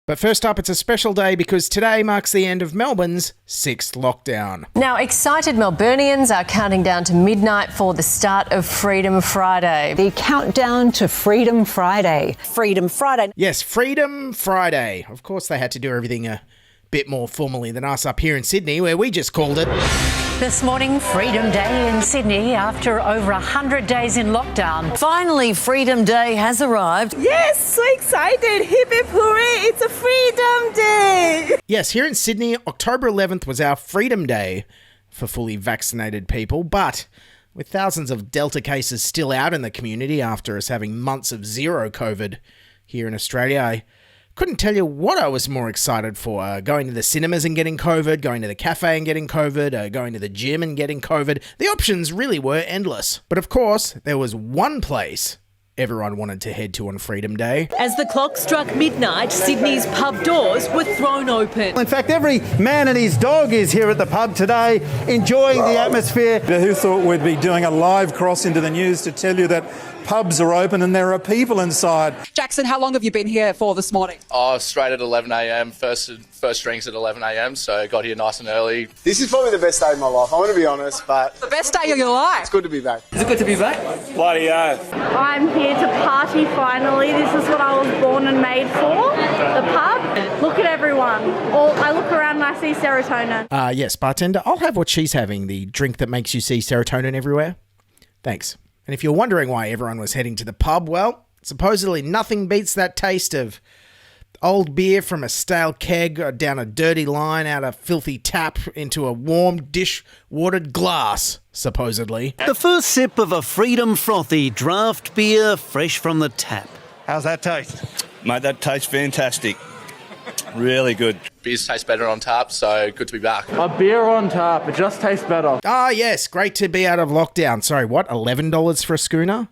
But first up, it's a special day because today marks the end of Melbourne's 6th lockdown. Now, excited Melburnians are counting down to midnight for the start of Freedom Friday. The countdown to Freedom Friday. Freedom Friday. Yes, Freedom Friday. Of course, they had to do everything a bit more formally than us up here in Sydney, where we just called it... This morning, Freedom Day in Sydney after over 100 days in lockdown. Finally, Freedom Day has arrived. Yes, so excited. Hip hip hooray, it's a Freedom Day. Yes, here in Sydney, October 11th was our Freedom Day for fully vaccinated people, but with thousands of Delta cases still out in the community after us having months of zero COVID here in Australia, I couldn't tell you what I was more excited for. Going to the cinemas and getting COVID, going to the cafe and getting COVID, going to the gym and getting COVID. The options really were endless. But of course, there was one place everyone wanted to head to on Freedom Day. As the clock struck midnight, Sydney's pub doors were thrown open. In fact, every man and his dog is here at the pub today, enjoying the atmosphere. Who thought we'd be doing a live cross into the news to tell you that pubs are open and there are people inside? Jackson, how long have you been here for this morning? Oh, straight at 11 a.m. First drinks at 11 a.m, so got here nice and early. This is probably the best day of my life, I want to be honest, but... The best day of your life? It's good to be back. Is it good to be back? Bloody oath. I'm here to party finally. This is what I was born and made for, the pub. Look at everyone. I look around and I see serotonin. Yes, bartender, I'll have what she's having, the drink that makes you see serotonin everywhere. Thanks. And if you're wondering why everyone was heading to the pub, well, supposedly nothing beats that taste of old beer from a stale keg down a dirty line out a filthy tap into a warm dish-watered glass, supposedly. The first sip of a Freedom Frothy draft beer fresh from the tap. How's that taste? Mate, that tastes fantastic. Really good. Beers taste better on tap, so good to be back. A beer on tap, it just tastes better. Ah, yes, great to be out of lockdown. Sorry, what, $11 for a schooner?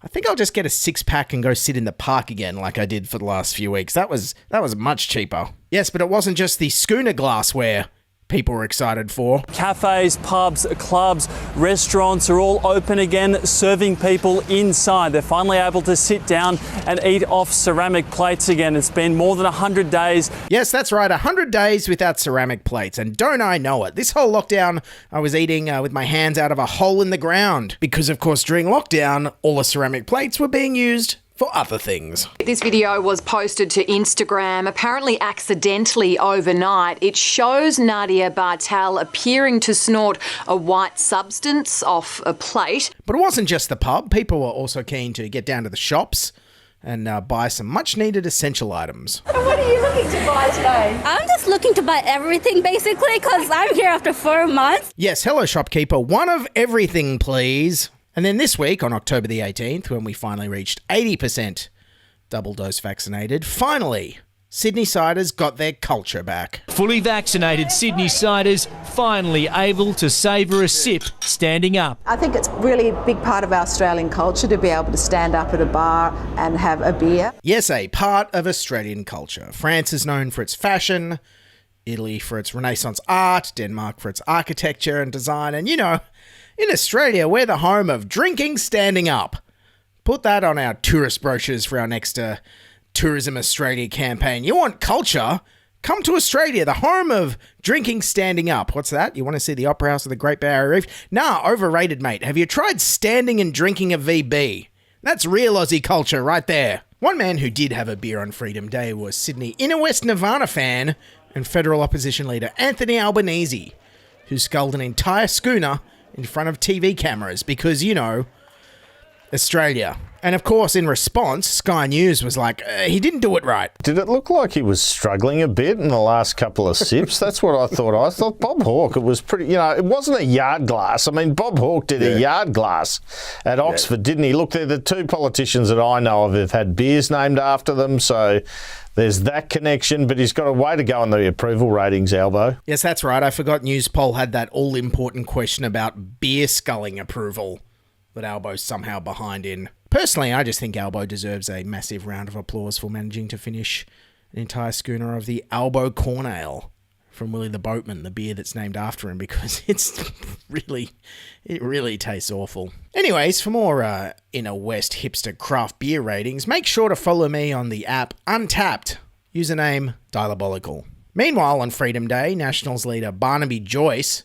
I think I'll just get a 6-pack and go sit in the park again like I did for the last few weeks. That was much cheaper. Yes, but it wasn't just the schooner glassware people were excited for. Cafes, pubs, clubs, restaurants are all open again, serving people inside. They're finally able to sit down and eat off ceramic plates again. It's been more than 100 days. Yes, that's right, 100 days without ceramic plates, and don't I know it. This whole lockdown, I was eating with my hands out of a hole in the ground, because of course during lockdown, all the ceramic plates were being used for other things. This video was posted to Instagram, apparently accidentally overnight. It shows Nadia Bartel appearing to snort a white substance off a plate. But it wasn't just the pub. People were also keen to get down to the shops and buy some much-needed essential items. What are you looking to buy today? I'm just looking to buy everything, basically, because I'm here after 4 months. Yes, hello, shopkeeper. One of everything, please. And then this week, on October the 18th, when we finally reached 80% double dose vaccinated, finally, Sydney Siders got their culture back. Fully vaccinated Sydney Siders finally able to savour a sip standing up. I think it's really a big part of our Australian culture to be able to stand up at a bar and have a beer. Yes, a part of Australian culture. France is known for its fashion, Italy for its Renaissance art, Denmark for its architecture and design, and in Australia, we're the home of drinking standing up. Put that on our tourist brochures for our next Tourism Australia campaign. You want culture? Come to Australia, the home of drinking standing up. What's that? You want to see the Opera House of the Great Barrier Reef? Nah, overrated, mate. Have you tried standing and drinking a VB? That's real Aussie culture right there. One man who did have a beer on Freedom Day was Sydney Inner West Nirvana fan and federal opposition leader Anthony Albanese, who sculled an entire schooner in front of TV cameras because, Australia. And of course, in response, Sky News was like, he didn't do it right. Did it look like he was struggling a bit in the last couple of sips? That's what I thought. I thought Bob Hawke, it was pretty, it wasn't a yard glass. I mean, Bob Hawke did a yard glass at Oxford, didn't he? Look, they're the two politicians that I know of who've had beers named after them, so there's that connection, but he's got a way to go on the approval ratings, Albo. Yes, that's right. I forgot Newspoll had that all-important question about beer sculling approval that Albo's somehow behind in. Personally, I just think Albo deserves a massive round of applause for managing to finish an entire schooner of the Albo Corn Ale from Willie the Boatman, the beer that's named after him, because it really tastes awful. Anyways, for more Inner West hipster craft beer ratings, make sure to follow me on the app Untapped Username diabolical. Meanwhile, on Freedom Day, Nationals leader Barnaby Joyce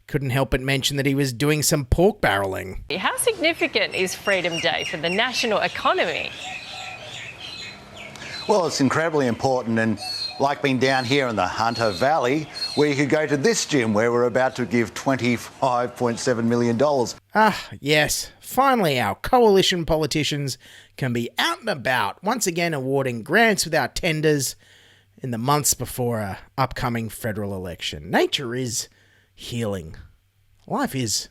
couldn't help but mention that he was doing some pork barrelling. How significant is Freedom Day for the national economy? Well, it's incredibly important, and like being down here in the Hunter Valley, where you could go to this gym where we're about to give $25.7 million. Ah, yes. Finally, our coalition politicians can be out and about, once again awarding grants without tenders in the months before an upcoming federal election. Nature is healing. Life is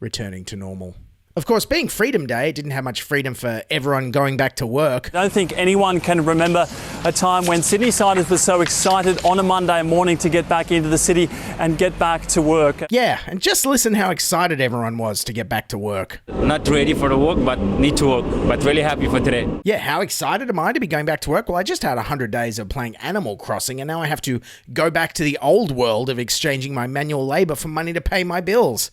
returning to normal. Of course, being Freedom Day, it didn't have much freedom for everyone going back to work. I don't think anyone can remember a time when Sydney-siders were so excited on a Monday morning to get back into the city and get back to work. Yeah, and just listen how excited everyone was to get back to work. Not ready for the work, but need to work, but really happy for today. Yeah, how excited am I to be going back to work? Well, I just had 100 days of playing Animal Crossing, and now I have to go back to the old world of exchanging my manual labour for money to pay my bills.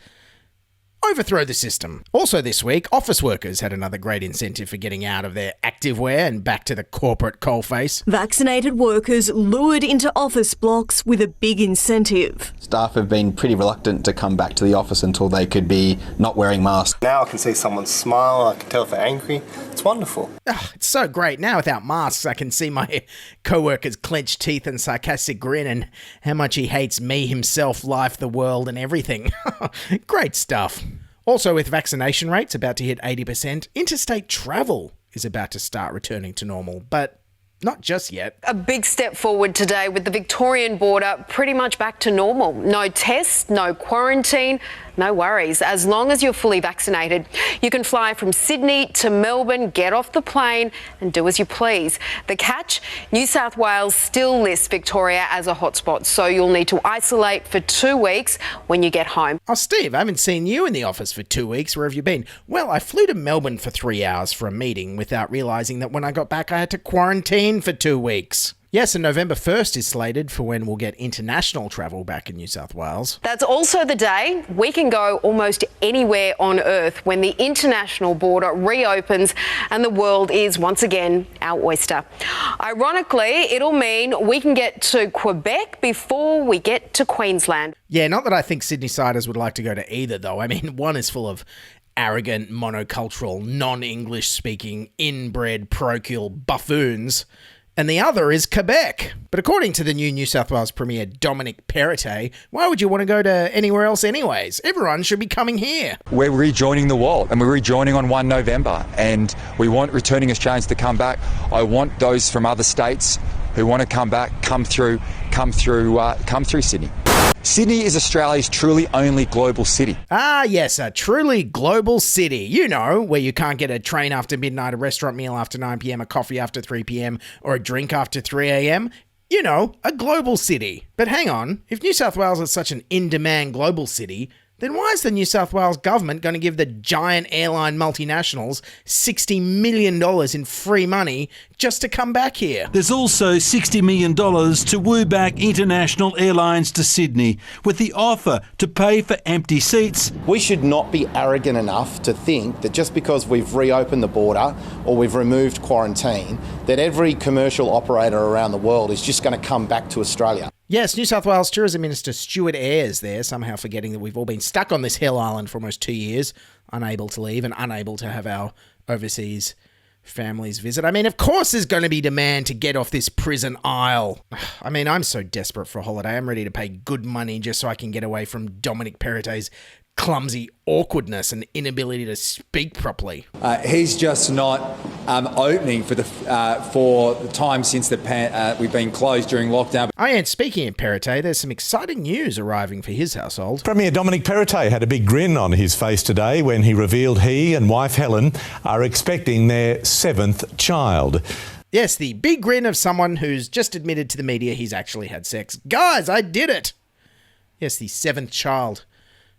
Overthrow the system. Also this week, office workers had another great incentive for getting out of their activewear and back to the corporate coalface. Vaccinated workers lured into office blocks with a big incentive. Staff have been pretty reluctant to come back to the office until they could be not wearing masks. Now I can see someone smile, I can tell if they're angry. It's wonderful. Oh, it's so great. Now without masks, I can see my co-worker's clenched teeth and sarcastic grin and how much he hates me, himself, life, the world and everything. Great stuff. Also, with vaccination rates about to hit 80%, interstate travel is about to start returning to normal, but not just yet. A big step forward today with the Victorian border pretty much back to normal. No tests, no quarantine, no worries. As long as you're fully vaccinated, you can fly from Sydney to Melbourne, get off the plane and do as you please. The catch? New South Wales still lists Victoria as a hotspot, so you'll need to isolate for 2 weeks when you get home. Oh, Steve, I haven't seen you in the office for 2 weeks. Where have you been? Well, I flew to Melbourne for 3 hours for a meeting without realising that when I got back I had to quarantine for 2 weeks. Yes, and November 1st is slated for when we'll get international travel back in New South Wales. That's also the day we can go almost anywhere on Earth when the international border reopens and the world is once again our oyster. Ironically, it'll mean we can get to Quebec before we get to Queensland. Yeah, not that I think Sydney-siders would like to go to either, though. I mean, one is full of arrogant, monocultural, non-English speaking, inbred, parochial buffoons, and the other is Quebec. But according to the new New South Wales Premier Dominic Perrottet, why would you want to go to anywhere else anyways? Everyone should be coming here. We're rejoining the world, and we're rejoining on 1 November, and we want returning Australians to come back. I want those from other states who want to come back, come through Sydney. Sydney is Australia's truly only global city. Ah, yes, a truly global city. You know, where you can't get a train after midnight, a restaurant meal after 9 p.m, a coffee after 3 p.m, or a drink after 3 a.m. You know, a global city. But hang on, if New South Wales is such an in-demand global city, then why is the New South Wales government going to give the giant airline multinationals $60 million in free money just to come back here? There's also $60 million to woo back international airlines to Sydney, with the offer to pay for empty seats. We should not be arrogant enough to think that just because we've reopened the border or we've removed quarantine, that every commercial operator around the world is just going to come back to Australia. Yes, New South Wales Tourism Minister Stuart Ayres there, somehow forgetting that we've all been stuck on this hill island for almost 2 years, unable to leave and unable to have our overseas families visit. I mean, of course there's going to be demand to get off this prison isle. I mean, I'm so desperate for a holiday. I'm ready to pay good money just so I can get away from Dominic Perrottet's clumsy awkwardness and inability to speak properly. He's just not opening for the time since we've been closed during lockdown. And speaking of Perrottet, there's some exciting news arriving for his household. Premier Dominic Perrottet had a big grin on his face today when he revealed he and wife Helen are expecting their 7th child. Yes, the big grin of someone who's just admitted to the media he's actually had sex. Guys, I did it! Yes, the 7th child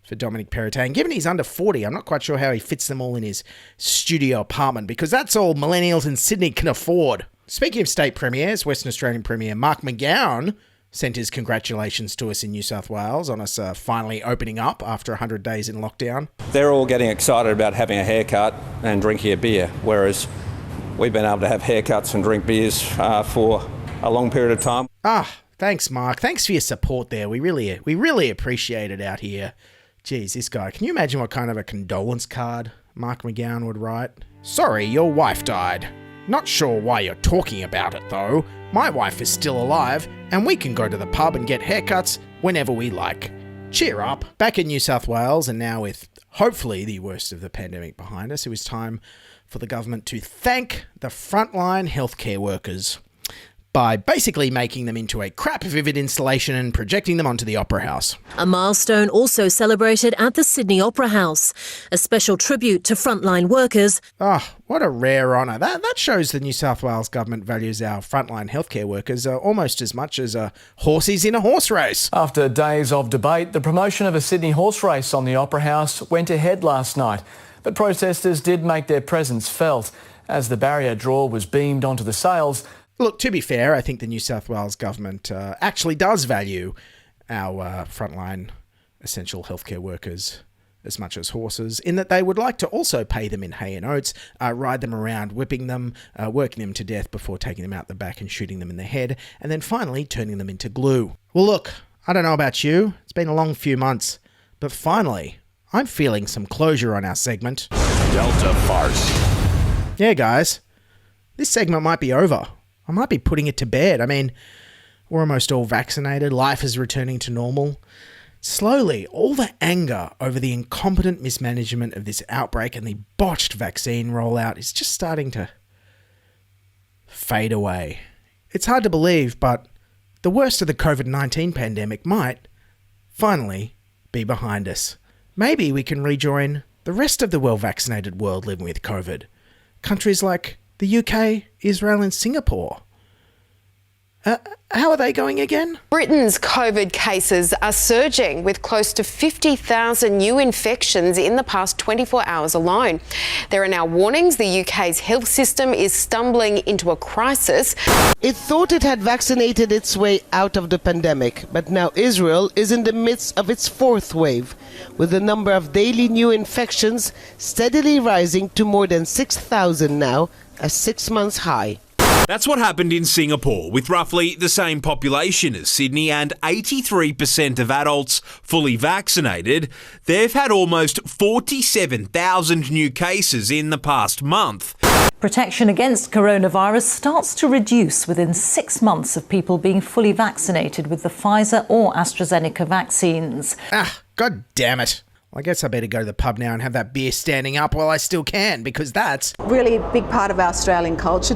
for Dominic Perrottet. And given he's under 40, I'm not quite sure how he fits them all in his studio apartment, because that's all millennials in Sydney can afford. Speaking of state premiers, Western Australian Premier Mark McGowan sent his congratulations to us in New South Wales on us finally opening up after 100 days in lockdown. They're all getting excited about having a haircut and drinking a beer, whereas we've been able to have haircuts and drink beers for a long period of time. Thanks, Mark. Thanks for your support there. We really appreciate it out here. Geez, this guy. Can you imagine what kind of a condolence card Mark McGowan would write? Sorry, your wife died. Not sure why you're talking about it, though. My wife is still alive, and we can go to the pub and get haircuts whenever we like. Cheer up. Back in New South Wales, and now with hopefully the worst of the pandemic behind us, it was time for the government to thank the frontline healthcare workers by basically making them into a crap vivid installation and projecting them onto the Opera House. A milestone also celebrated at the Sydney Opera House, a special tribute to frontline workers. What a rare honour. That shows the New South Wales government values our frontline healthcare workers almost as much as horses in a horse race. After days of debate, the promotion of a Sydney horse race on the Opera House went ahead last night, but protesters did make their presence felt as the barrier draw was beamed onto the sails. Look, to be fair, I think the New South Wales government actually does value our frontline essential healthcare workers as much as horses, in that they would like to also pay them in hay and oats, ride them around, whipping them, working them to death before taking them out the back and shooting them in the head, and then finally turning them into glue. Well, look, I don't know about you. It's been a long few months, but finally, I'm feeling some closure on our segment. Delta farce. Yeah, guys, this segment might be over. I might be putting it to bed. I mean, we're almost all vaccinated. Life is returning to normal. Slowly, all the anger over the incompetent mismanagement of this outbreak and the botched vaccine rollout is just starting to fade away. It's hard to believe, but the worst of the COVID-19 pandemic might finally be behind us. Maybe we can rejoin the rest of the well-vaccinated world living with COVID. Countries like the UK, Israel and Singapore. How are they going again? Britain's COVID cases are surging, with close to 50,000 new infections in the past 24 hours alone. There are now warnings the UK's health system is stumbling into a crisis. It thought it had vaccinated its way out of the pandemic, but now Israel is in the midst of its fourth wave, with the number of daily new infections steadily rising to more than 6,000 now, a 6-month high. That's what happened in Singapore, with roughly the same population as Sydney and 83% of adults fully vaccinated. They've had almost 47,000 new cases in the past month. Protection against coronavirus starts to reduce within 6 months of people being fully vaccinated with the Pfizer or AstraZeneca vaccines. God damn it. Well, I guess I better go to the pub now and have that beer standing up while I still can, because that's really a big part of our Australian culture.